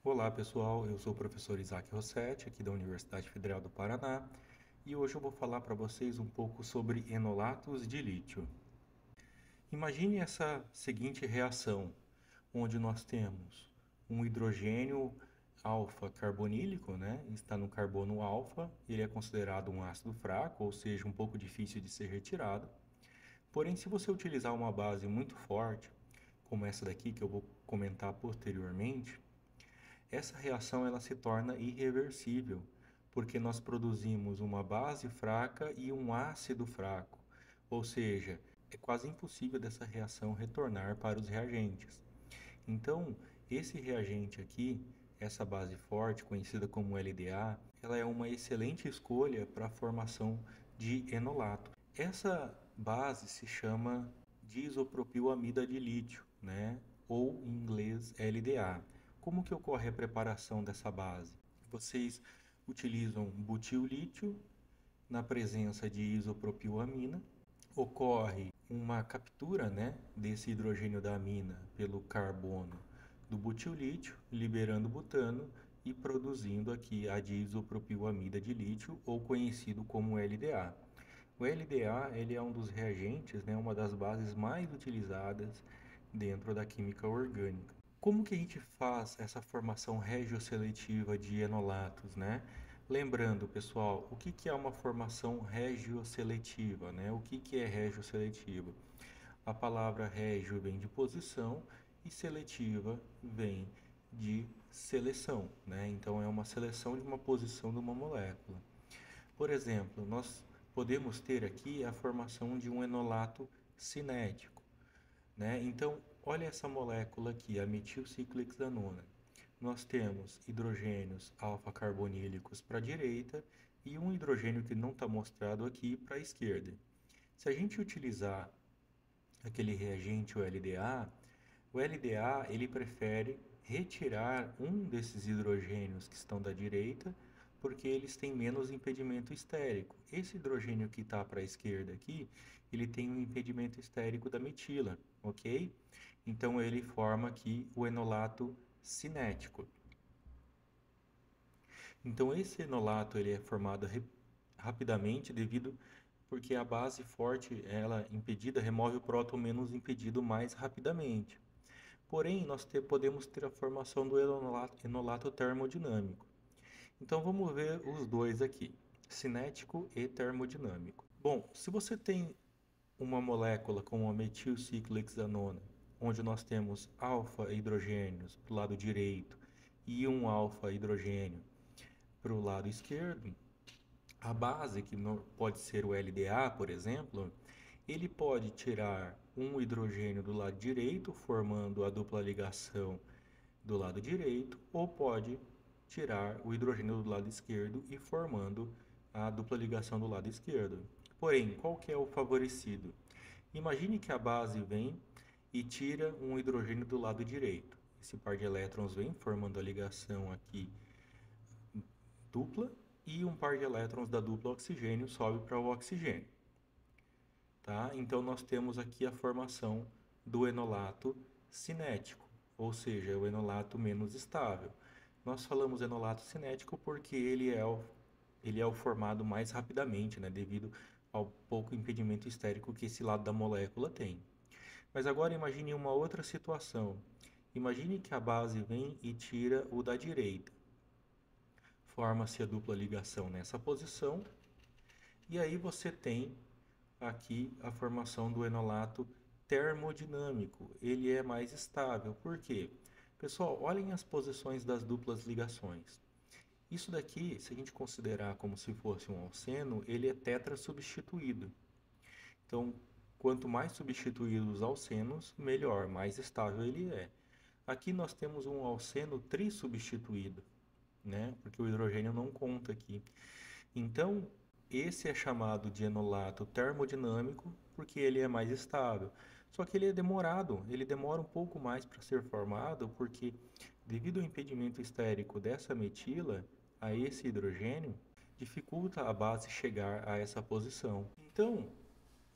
Olá pessoal, eu sou o professor Isaac Rossetti, aqui da Universidade Federal do Paraná, e hoje eu vou falar para vocês um pouco sobre enolatos de lítio. Imagine essa seguinte reação, onde nós temos um hidrogênio alfa carbonílico, né? Está no carbono alfa, ele é considerado um ácido fraco, ou seja, um pouco difícil de ser retirado. Porém, se você utilizar uma base muito forte, como essa daqui que eu vou comentar posteriormente, essa reação ela se torna irreversível, porque nós produzimos uma base fraca e um ácido fraco, ou seja, é quase impossível dessa reação retornar para os reagentes. Então, esse reagente aqui, essa base forte, conhecida como LDA, ela é uma excelente escolha para a formação de enolato. Essa base se chama diisopropilamida de lítio, né? Ou em inglês LDA. Como que ocorre a preparação dessa base? Vocês utilizam butil-lítio na presença de isopropilamina. Ocorre uma captura, né, desse hidrogênio da amina pelo carbono do butil-lítio, liberando butano e produzindo aqui a diisopropilamida de lítio, ou conhecido como LDA. O LDA ele é um dos reagentes, né, uma das bases mais utilizadas dentro da química orgânica. Como que a gente faz essa formação regioseletiva de enolatos, né? Lembrando, pessoal, o que é uma formação regioseletiva, né? O que é regioseletiva? A palavra regio vem de posição e seletiva vem de seleção, né? Então é uma seleção de uma posição de uma molécula. Por exemplo, nós podemos ter aqui a formação de um enolato cinético, né? Então, olha essa molécula aqui, a metilciclohexanona. Nós temos hidrogênios alfa-carbonílicos para a direita e um hidrogênio que não está mostrado aqui para a esquerda. Se a gente utilizar aquele reagente, o LDA ele prefere retirar um desses hidrogênios que estão da direita, porque eles têm menos impedimento estérico. Esse hidrogênio que está para a esquerda aqui, ele tem um impedimento estérico da metila, ok? Então ele forma aqui o enolato cinético. Então esse enolato ele é formado rapidamente devido porque a base forte, ela impedida, remove o próton menos impedido mais rapidamente. Porém, podemos ter a formação do enolato termodinâmico. Então vamos ver os dois aqui, cinético e termodinâmico. Bom, se você tem uma molécula como a metilciclohexanona, onde nós temos alfa hidrogênios para o lado direito e um alfa hidrogênio para o lado esquerdo, a base, que pode ser o LDA, por exemplo, ele pode tirar um hidrogênio do lado direito, formando a dupla ligação do lado direito, ou pode tirar o hidrogênio do lado esquerdo e formando a dupla ligação do lado esquerdo. Porém, qual que é o favorecido? Imagine que a base vem e tira um hidrogênio do lado direito. Esse par de elétrons vem formando a ligação aqui dupla e um par de elétrons da dupla oxigênio sobe para o oxigênio. Tá? Então nós temos aqui a formação do enolato cinético, ou seja, o enolato menos estável. Nós falamos enolato cinético porque ele é o formado mais rapidamente, né, devido ao pouco impedimento estérico que esse lado da molécula tem. Mas agora imagine uma outra situação. Imagine que a base vem e tira o da direita. Forma-se a dupla ligação nessa posição, e aí você tem aqui a formação do enolato termodinâmico. Ele é mais estável. Por quê? Pessoal, olhem as posições das duplas ligações. Isso daqui, se a gente considerar como se fosse um alceno, ele é tetrasubstituído. Então, quanto mais substituídos os alcenos, melhor, mais estável ele é. Aqui nós temos um alceno trissubstituído, né? Porque o hidrogênio não conta aqui. Então, esse é chamado de enolato termodinâmico porque ele é mais estável. Só que ele é demorado, ele demora um pouco mais para ser formado porque, devido ao impedimento estérico dessa metila a esse hidrogênio, dificulta a base chegar a essa posição. Então,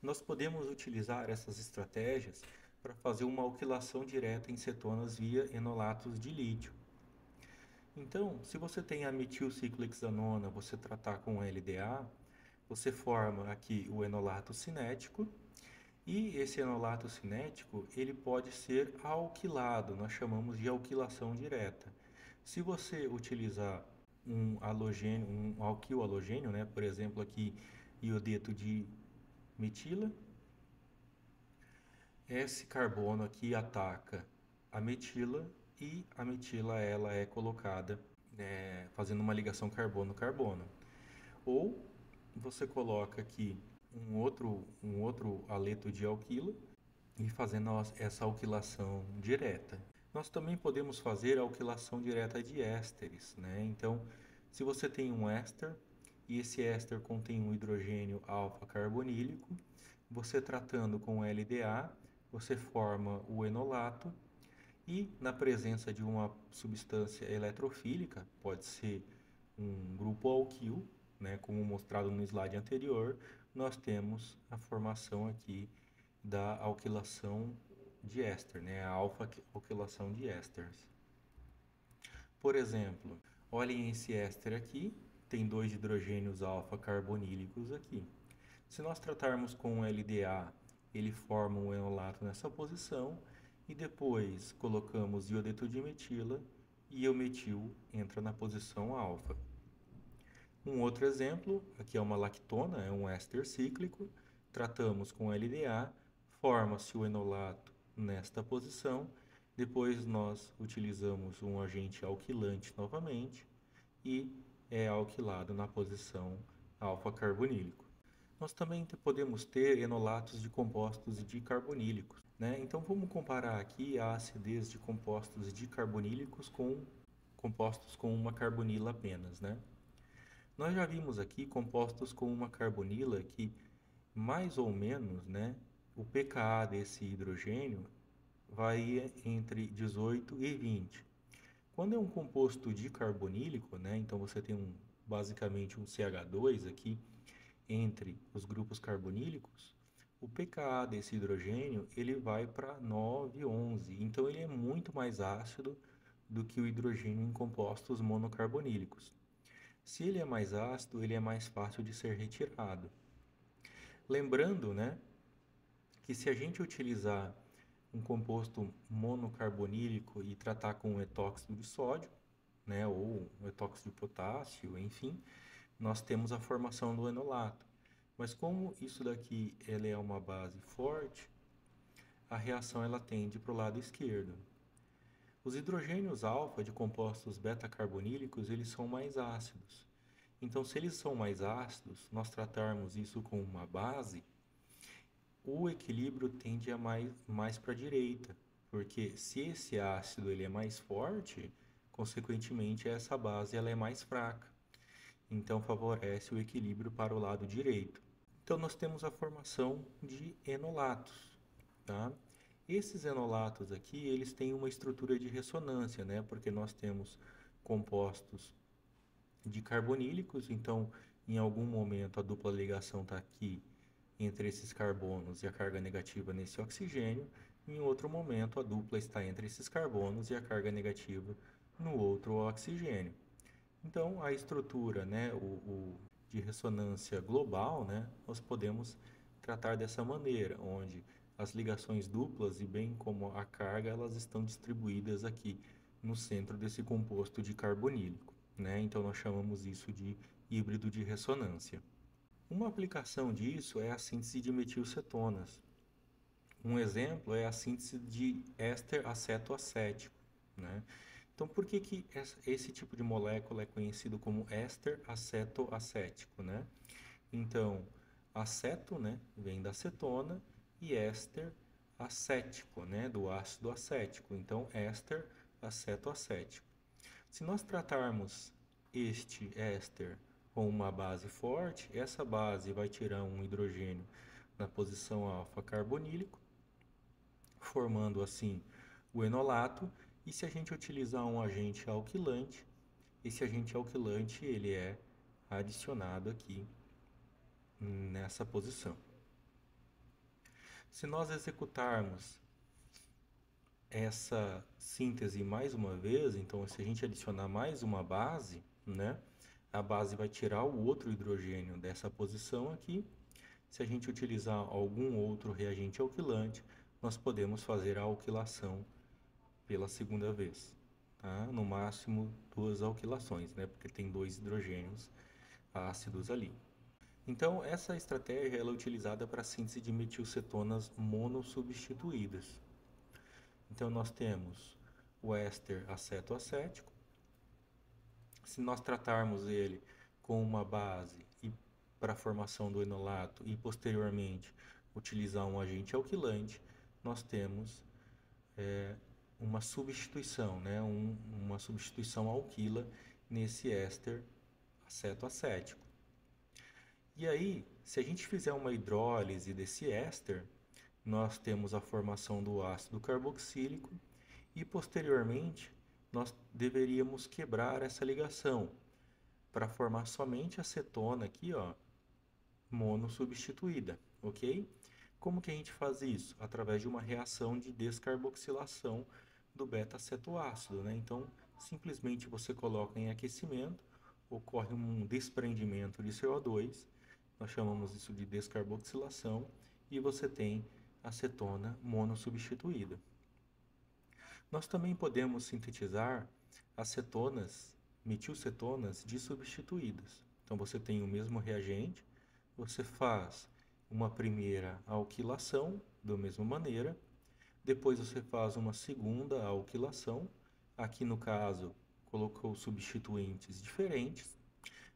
nós podemos utilizar essas estratégias para fazer uma alquilação direta em cetonas via enolatos de lítio. Então, se você tem a metilciclohexanona, você tratar com LDA, você forma aqui o enolato cinético, e esse enolato cinético, ele pode ser alquilado, nós chamamos de alquilação direta. Se você utilizar um halogênio, um alquil halogênio, né, por exemplo aqui iodeto de metila, esse carbono aqui ataca a metila e a metila ela é colocada fazendo uma ligação carbono-carbono. Ou você coloca aqui um outro haleto de alquila e fazendo essa alquilação direta. Nós também podemos fazer a alquilação direta de ésteres, né? Então, se você tem um éster e esse éster contém um hidrogênio alfa carbonílico, você tratando com LDA, você forma o enolato e na presença de uma substância eletrofílica, pode ser um grupo alquil, né, como mostrado no slide anterior, nós temos a formação aqui da alquilação de éster, né, a alfa-alquilação de ésteres. Por exemplo, olhem esse éster aqui, tem dois hidrogênios alfa carbonílicos aqui. Se nós tratarmos com LDA, ele forma um enolato nessa posição e depois colocamos iodeto de metila e o metil entra na posição alfa. Um outro exemplo, aqui é uma lactona, é um éster cíclico, tratamos com LDA, forma-se o enolato nesta posição, depois nós utilizamos um agente alquilante novamente e é alquilado na posição alfa-carbonílico. Nós também podemos ter enolatos de compostos dicarbonílicos, né? Então vamos comparar aqui a acidez de compostos dicarbonílicos com compostos com uma carbonila apenas, né? Nós já vimos aqui compostos com uma carbonila que mais ou menos, né, o pKa desse hidrogênio varia entre 18 e 20. Quando é um composto dicarbonílico, né, então você tem basicamente um CH2 aqui entre os grupos carbonílicos, o pKa desse hidrogênio ele vai para 9, 11. Então ele é muito mais ácido do que o hidrogênio em compostos monocarbonílicos. Se ele é mais ácido, ele é mais fácil de ser retirado. Lembrando, né, que se a gente utilizar um composto monocarbonílico e tratar com um etóxido de sódio, né, ou um etóxido de potássio, enfim, nós temos a formação do enolato. Mas como isso daqui ele é uma base forte, a reação ela tende para o lado esquerdo. Os hidrogênios alfa de compostos beta-carbonílicos, eles são mais ácidos. Então, se eles são mais ácidos, nós tratarmos isso com uma base, o equilíbrio tende a mais para a direita, porque se esse ácido ele é mais forte, consequentemente essa base ela é mais fraca. Então, favorece o equilíbrio para o lado direito. Então, nós temos a formação de enolatos, tá? Esses enolatos aqui, eles têm uma estrutura de ressonância, né? Porque nós temos compostos dicarbonílicos, então em algum momento a dupla ligação está aqui entre esses carbonos e a carga negativa nesse oxigênio, e em outro momento a dupla está entre esses carbonos e a carga negativa no outro oxigênio. Então a estrutura, né, de ressonância global, né, nós podemos tratar dessa maneira, onde as ligações duplas e bem como a carga, elas estão distribuídas aqui no centro desse composto dicarbonílico, né? Então nós chamamos isso de híbrido de ressonância. Uma aplicação disso é a síntese de metilcetonas. Um exemplo é a síntese de éster acetoacético, né? Então, por que esse tipo de molécula é conhecido como éster acetoacético, né? Então, aceto, né, vem da acetona e éster acético, né, do ácido acético. Então, éster acetoacético. Se nós tratarmos este éster com uma base forte, essa base vai tirar um hidrogênio na posição alfa carbonílico, formando assim o enolato. E se a gente utilizar um agente alquilante, esse agente alquilante ele é adicionado aqui nessa posição. Se nós executarmos essa síntese mais uma vez, então se a gente adicionar mais uma base, né, a base vai tirar o outro hidrogênio dessa posição aqui. Se a gente utilizar algum outro reagente alquilante, nós podemos fazer a alquilação pela segunda vez, tá? No máximo duas alquilações, né, porque tem dois hidrogênios ácidos ali. Então, essa estratégia ela é utilizada para a síntese de metilcetonas monossubstituídas. Então, nós temos o éster acetoacético. Se nós tratarmos ele com uma base e para a formação do enolato e posteriormente utilizar um agente alquilante, nós temos uma substituição, né? Uma substituição alquila nesse éster acetoacético. E aí, se a gente fizer uma hidrólise desse éster, nós temos a formação do ácido carboxílico e posteriormente nós deveríamos quebrar essa ligação para formar somente a acetona aqui, ó, monossubstituída, ok? Como que a gente faz isso? Através de uma reação de descarboxilação do beta-cetoácido, né? Então, simplesmente você coloca em aquecimento, ocorre um desprendimento de CO2, nós chamamos isso de descarboxilação, e você tem acetona monossubstituída. Nós também podemos sintetizar acetonas, metilcetonas dissubstituídas. Então você tem o mesmo reagente, você faz uma primeira alquilação da mesma maneira, depois você faz uma segunda alquilação, aqui no caso colocou substituintes diferentes,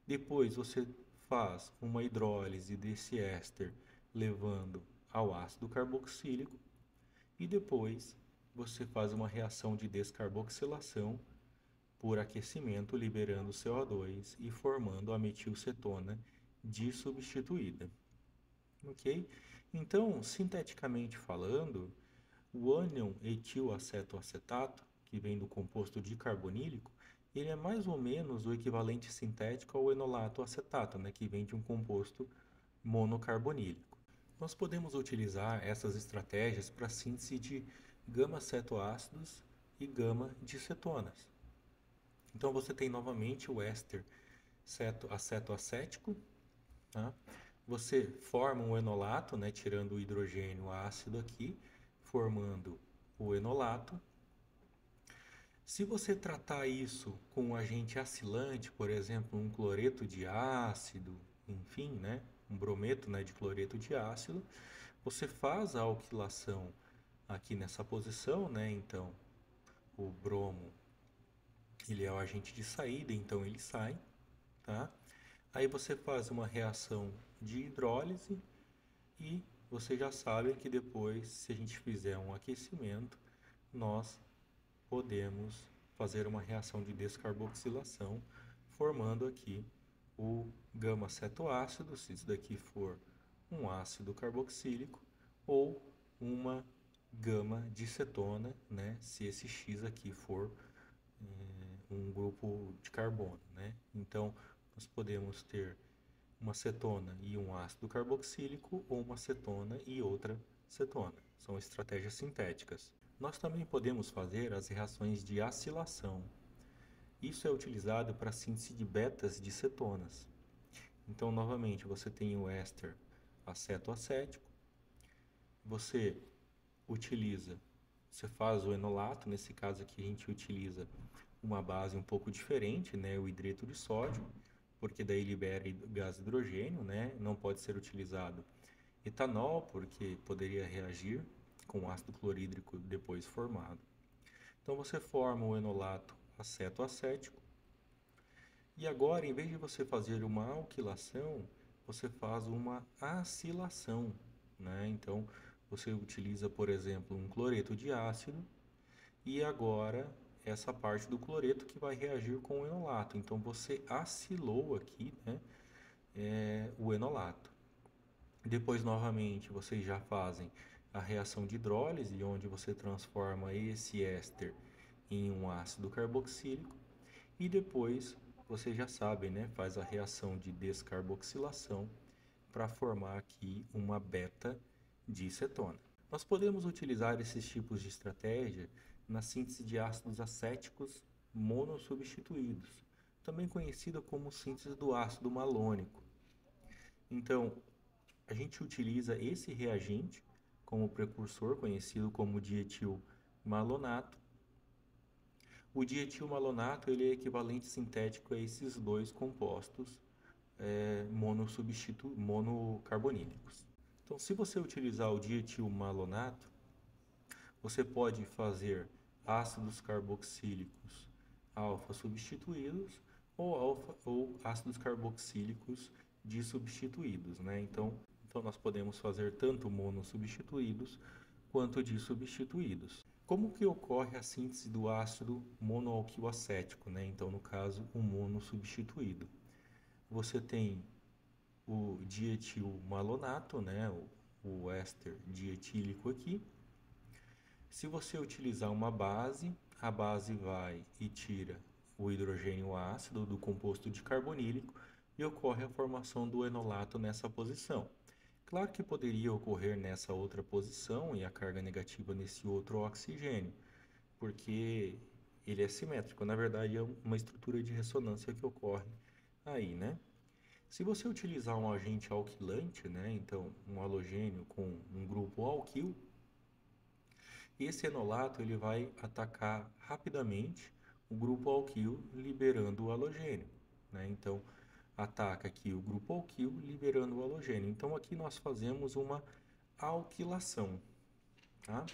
depois você faz uma hidrólise desse éster levando ao ácido carboxílico e depois você faz uma reação de descarboxilação por aquecimento, liberando CO2 e formando a metilcetona dissubstituída. Ok? Então, sinteticamente falando, o ânion etilacetoacetato, que vem do composto dicarbonílico, ele é mais ou menos o equivalente sintético ao enolato acetato, né, que vem de um composto monocarbonílico. Nós podemos utilizar essas estratégias para a síntese de gama-cetoácidos e gama-dicetonas. Então você tem novamente o éster acetoacético, tá? Você forma um enolato, né, tirando o hidrogênio ácido aqui, formando o enolato. Se você tratar isso com um agente acilante, por exemplo, um cloreto de ácido, enfim, né, um brometo, né, de cloreto de ácido, você faz a alquilação aqui nessa posição, né? Então, o bromo, ele é o agente de saída, então ele sai, tá? Aí você faz uma reação de hidrólise e você já sabe que depois, se a gente fizer um aquecimento, nós podemos fazer uma reação de descarboxilação, formando aqui o gama-cetoácido, se isso daqui for um ácido carboxílico, ou uma gama-dicetona, né, se esse X aqui for um grupo de carbono, né? Então, nós podemos ter uma cetona e um ácido carboxílico ou uma cetona e outra cetona. São estratégias sintéticas. Nós também podemos fazer as reações de acilação. Isso é utilizado para a síntese de betas de cetonas. Então, novamente, você tem o éster acetoacético, você faz o enolato, nesse caso aqui a gente utiliza uma base um pouco diferente, né, o hidreto de sódio, porque daí libera gás hidrogênio, né, não pode ser utilizado etanol, porque poderia reagir com ácido clorídrico depois formado. Então você forma o enolato acetoacético e agora, em vez de você fazer uma alquilação, você faz uma acilação, né? Então você utiliza, por exemplo, um cloreto de ácido e agora essa parte do cloreto que vai reagir com o enolato. Então você acilou aqui, né, o enolato. Depois, novamente, vocês já fazem a reação de hidrólise, onde você transforma esse éster em um ácido carboxílico. E depois, vocês já sabem, né, faz a reação de descarboxilação para formar aqui uma beta-dicetona. Nós podemos utilizar esses tipos de estratégia na síntese de ácidos acéticos monossubstituídos, também conhecida como síntese do ácido malônico. Então, a gente utiliza esse reagente como precursor, conhecido como dietilmalonato. O dietilmalonato ele é equivalente sintético a esses dois compostos monocarbonílicos. Então, se você utilizar o dietilmalonato, você pode fazer ácidos carboxílicos alfa substituídos ou ácidos carboxílicos dissubstituídos, né? Então nós podemos fazer tanto monossubstituídos quanto dissubstituídos. Como que ocorre a síntese do ácido monoalquilacético, né? Então, no caso, o monossubstituído. Você tem o dietilmalonato, né? O éster dietílico aqui. Se você utilizar uma base, a base vai e tira o hidrogênio ácido do composto de carbonílico e ocorre a formação do enolato nessa posição. Claro que poderia ocorrer nessa outra posição e a carga negativa nesse outro oxigênio, porque ele é simétrico. Na verdade, é uma estrutura de ressonância que ocorre aí, né? Se você utilizar um agente alquilante, né, então um halogênio com um grupo alquil, esse enolato ele vai atacar rapidamente o grupo alquil, liberando o halogênio, né? Então, ataca aqui o grupo alquil, liberando o halogênio. Então, aqui nós fazemos uma alquilação, tá?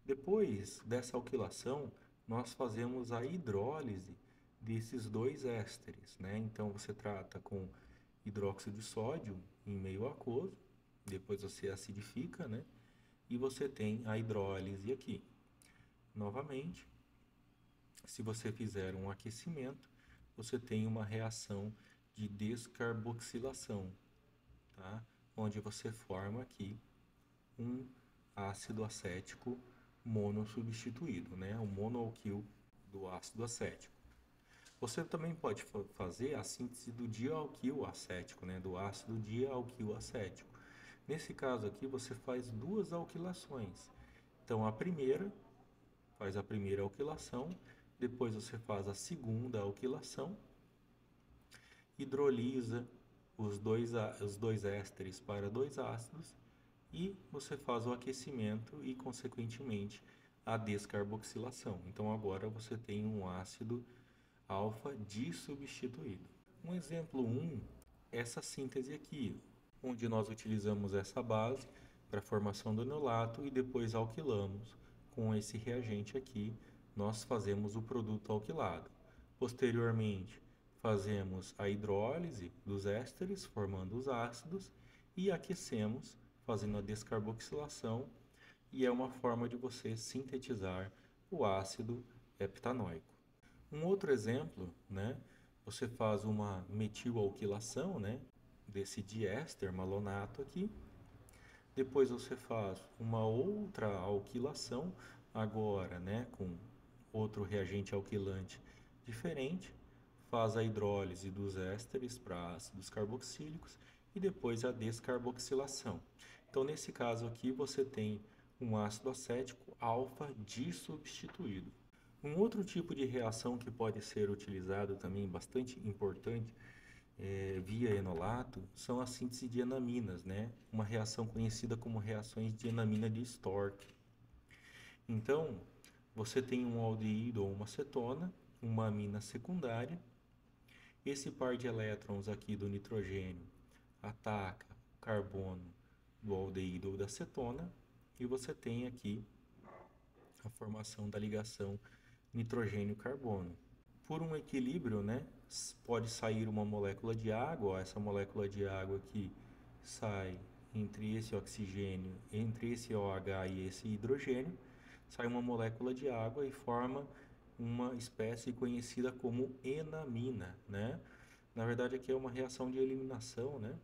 Depois dessa alquilação, nós fazemos a hidrólise desses dois ésteres, né? Então, você trata com hidróxido de sódio em meio aquoso, depois você acidifica, né? E você tem a hidrólise aqui. Novamente, se você fizer um aquecimento, você tem uma reação de descarboxilação, tá? Onde você forma aqui um ácido acético monossubstituído, né? O monoalquil do ácido acético. Você também pode fazer a síntese do dialquil acético, né? Do ácido dialquil acético. Nesse caso aqui, você faz duas alquilações. Então, a primeira, faz a primeira alquilação, depois você faz a segunda alquilação, hidrolisa os dois ésteres para dois ácidos e você faz o aquecimento e, consequentemente, a descarboxilação. Então, agora você tem um ácido alfa dissubstituído. Um exemplo 1, essa síntese aqui, onde nós utilizamos essa base para a formação do enolato e depois alquilamos. Com esse reagente aqui, nós fazemos o produto alquilado. Posteriormente, fazemos a hidrólise dos ésteres, formando os ácidos, e aquecemos, fazendo a descarboxilação, e é uma forma de você sintetizar o ácido heptanoico. Um outro exemplo, né, você faz uma metilalquilação, né, desse diéster malonato aqui. Depois você faz uma outra alquilação, agora, né, com outro reagente alquilante diferente. Faz a hidrólise dos ésteres para ácidos carboxílicos e depois a descarboxilação. Então, nesse caso aqui, você tem um ácido acético alfa dissubstituído. Um outro tipo de reação que pode ser utilizado também, bastante importante, via enolato, são a síntese de enaminas, né? Uma reação conhecida como reações de enamina de Stork. Então, você tem um aldeído ou uma cetona, uma amina secundária. Esse par de elétrons aqui do nitrogênio ataca o carbono do aldeído ou da cetona e você tem aqui a formação da ligação nitrogênio-carbono. Por um equilíbrio, né, pode sair uma molécula de água, ó, essa molécula de água aqui sai entre esse oxigênio, entre esse OH e esse hidrogênio, sai uma molécula de água e forma uma espécie conhecida como enamina, né? Na verdade aqui é uma reação de eliminação, né?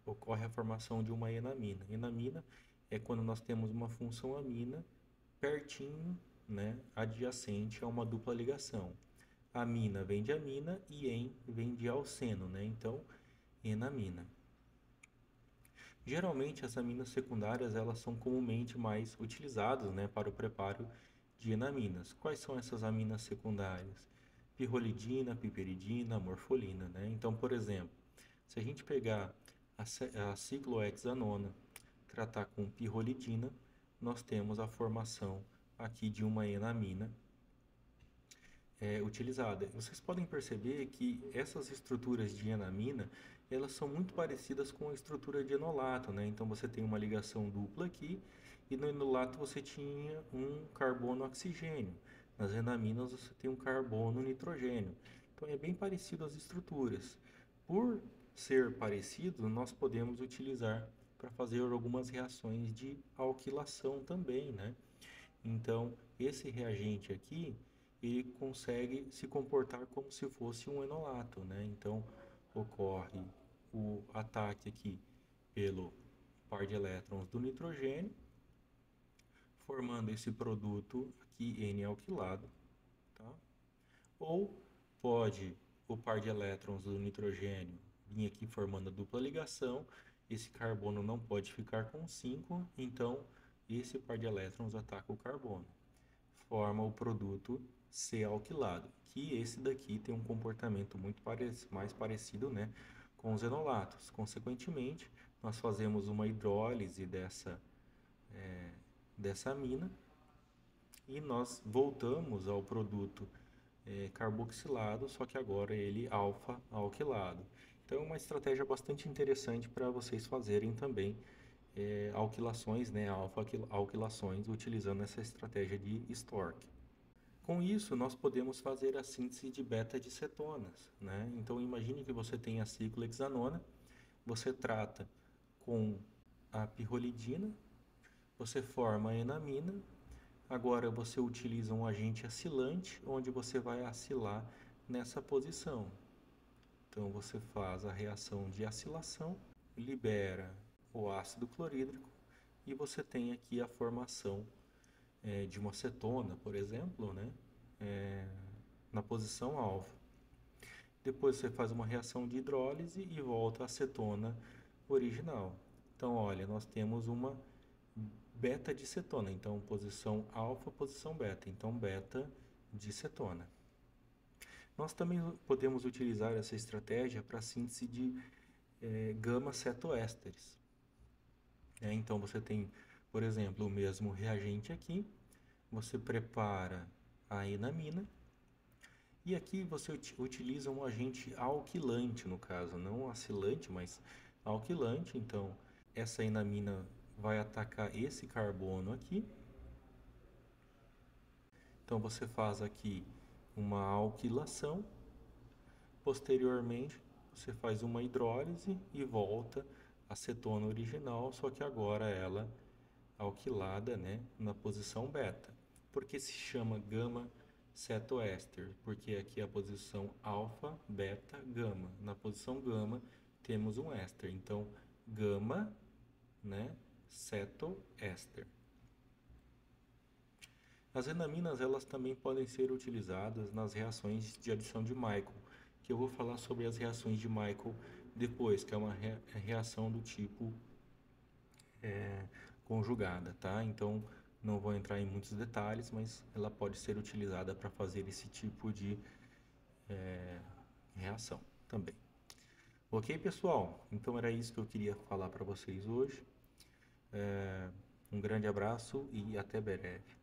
Ocorre a formação de uma enamina. Enamina é quando nós temos uma função amina pertinho, né, adjacente a uma dupla ligação. Amina vem de amina e en vem de alceno, né? Então, enamina. Geralmente as aminas secundárias elas são comumente mais utilizadas, né, para o preparo de enaminas. Quais são essas aminas secundárias? Pirrolidina, piperidina, morfolina, né? Então, por exemplo, se a gente pegar a ciclohexanona, tratar com pirrolidina, nós temos a formação aqui de uma enamina utilizada. Vocês podem perceber que essas estruturas de enamina, elas são muito parecidas com a estrutura de enolato, né? Então você tem uma ligação dupla aqui e no enolato você tinha um carbono oxigênio. Nas enaminas você tem um carbono nitrogênio. Então é bem parecido as estruturas. Por ser parecido, nós podemos utilizar para fazer algumas reações de alquilação também, né? Então, esse reagente aqui, ele consegue se comportar como se fosse um enolato, né? Então, ocorre o ataque aqui pelo par de elétrons do nitrogênio, formando esse produto aqui N-alquilado, tá? Ou pode o par de elétrons do nitrogênio vir aqui formando a dupla ligação, esse carbono não pode ficar com 5, então esse par de elétrons ataca o carbono, forma o produto C-alquilado, que esse daqui tem um comportamento muito mais parecido, né, com os enolatos. Consequentemente, nós fazemos uma hidrólise dessa amina e nós voltamos ao produto carboxilado, só que agora ele alfa-alquilado. Então é uma estratégia bastante interessante para vocês fazerem também alquilações, né, alfa-alquilações, utilizando essa estratégia de Stork. Com isso, nós podemos fazer a síntese de beta-de-cetonas, né? Então imagine que você tem a ciclohexanona, você trata com a pirrolidina, você forma a enamina. Agora você utiliza um agente acilante, onde você vai acilar nessa posição. Então você faz a reação de acilação, libera o ácido clorídrico e você tem aqui a formação de uma cetona, por exemplo, né? Na posição alfa. Depois você faz uma reação de hidrólise e volta à cetona original. Então, olha, nós temos uma beta de cetona, então posição alfa, posição beta, então beta de cetona. Nós também podemos utilizar essa estratégia para a síntese de gama-cetoésteres. Então você tem, por exemplo, o mesmo reagente aqui, você prepara a enamina e aqui você utiliza um agente alquilante, no caso, não acilante, mas alquilante. Então essa enamina vai atacar esse carbono aqui. Então você faz aqui uma alquilação, posteriormente você faz uma hidrólise e volta a cetona original, só que agora ela alquilada, né, na posição beta. Por que se chama gama cetoéster? Porque aqui é a posição alfa, beta, gama. Na posição gama temos um éster, então gama, né, cetoéster. As enaminas elas também podem ser utilizadas nas reações de adição de Michael, que eu vou falar sobre as reações de Michael depois, que é uma reação do tipo conjugada, tá? Então não vou entrar em muitos detalhes, mas ela pode ser utilizada para fazer esse tipo de reação também. Ok, pessoal? Então era isso que eu queria falar para vocês hoje. Um grande abraço e até breve.